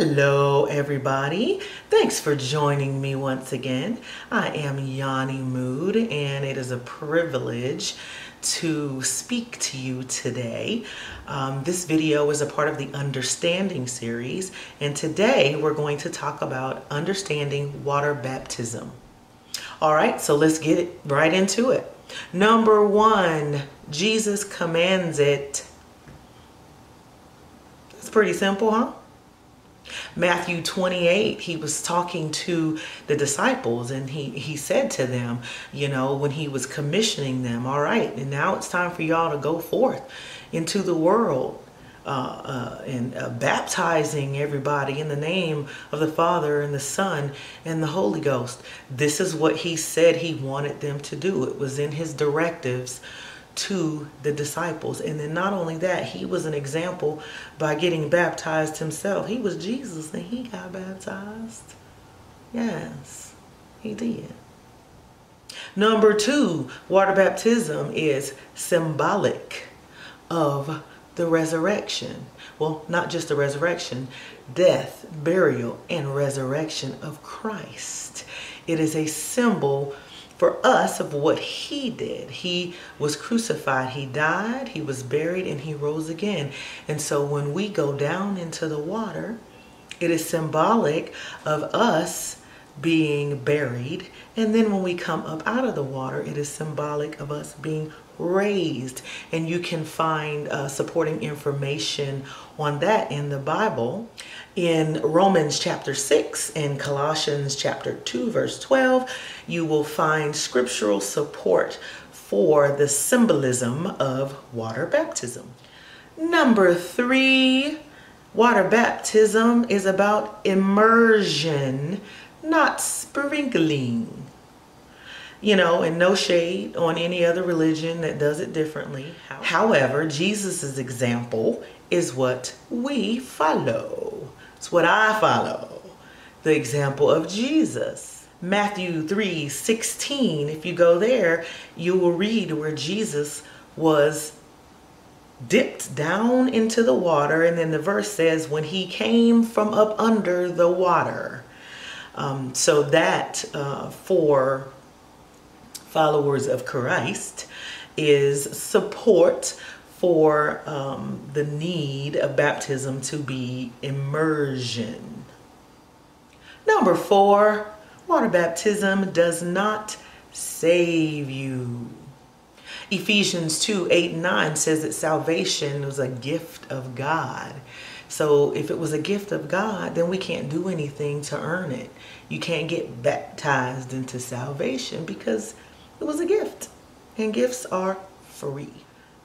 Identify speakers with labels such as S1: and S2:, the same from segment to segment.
S1: Hello everybody, thanks for joining me once again. I am Yohnee Moode and it is a privilege to speak to you today. This video is a part of the Understanding series, and today we're going to talk about understanding water baptism. All right, so let's get right into it. Number one, Jesus commands it. It's pretty simple, huh? Matthew 28, he was talking to the disciples and he said to them, you know, when he was commissioning them, all right, and now it's time for y'all to go forth into the world and baptizing everybody in the name of the Father and the Son and the Holy Ghost. This is what he said he wanted them to do. It was in his directives to the disciples. And then not only that, he was an example by getting baptized himself. He was Jesus and he got baptized. Yes, he did. Number two, water baptism is symbolic of the resurrection. Well, not just the resurrection, death, burial, and resurrection of Christ. It is a symbol for us of what he did. He was crucified, he died, he was buried, and he rose again. And so when we go down into the water, it is symbolic of us being buried. And then when we come up out of the water, it is symbolic of us being raised. And you can find supporting information on that in the Bible. In Romans chapter 6 and Colossians chapter 2 verse 12, you will find scriptural support for the symbolism of water baptism. Number three, water baptism is about immersion, not sprinkling. You know, and no shade on any other religion that does it differently. However, Jesus's example is what we follow. It's what I follow. The example of Jesus. Matthew 3:16, if you go there, you will read where Jesus was dipped down into the water, and then the verse says, when he came from up under the water. So that for followers of Christ is support for the need of baptism to be immersion. Number four, water baptism does not save you. Ephesians 2:8-9 says that salvation was a gift of God. So if it was a gift of God, then we can't do anything to earn it. You can't get baptized into salvation because it was a gift, and gifts are free.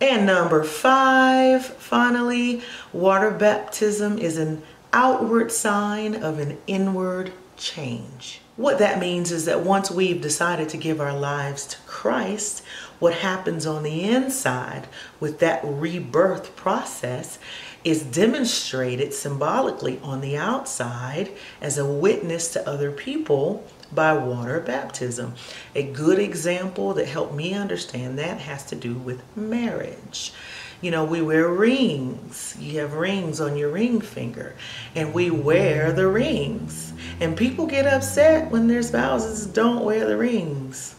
S1: And number five, finally, water baptism is an outward sign of an inward change. What that means is that once we've decided to give our lives to Christ, what happens on the inside with that rebirth process is demonstrated symbolically on the outside as a witness to other people by water baptism. A good example that helped me understand that has to do with marriage. You know, we wear rings. You have rings on your ring finger, and we wear the rings. And people get upset when their spouses don't wear the rings.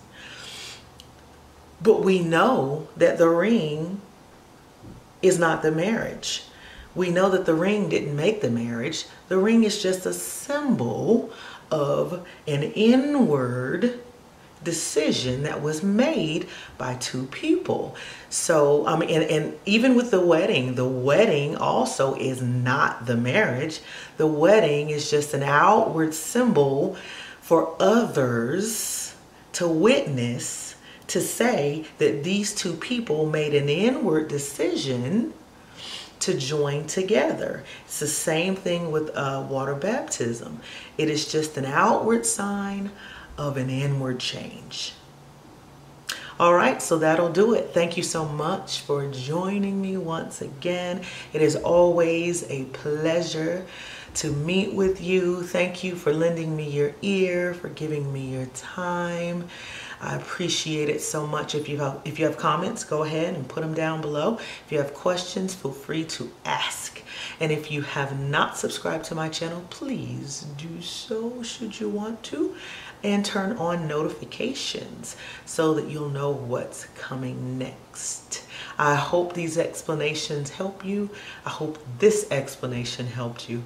S1: But we know that the ring is not the marriage. We know that the ring didn't make the marriage. The ring is just a symbol of an inward decision that was made by two people. So, and even with the wedding also is not the marriage. The wedding is just an outward symbol for others to witness, to say that these two people made an inward decision to join together. It's the same thing with water baptism. It is just an outward sign of an inward change. All right, so that'll do it. Thank you so much for joining me once again. It is always a pleasure to meet with you. Thank you for lending me your ear, for giving me your time. I appreciate it so much. If you have comments, go ahead and put them down below. If you have questions, feel free to ask. And if you have not subscribed to my channel, please do so should you want to, and turn on notifications so that you'll know what's coming next. I hope these explanations help you. I hope this explanation helped you.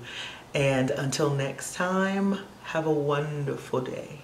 S1: And until next time, have a wonderful day.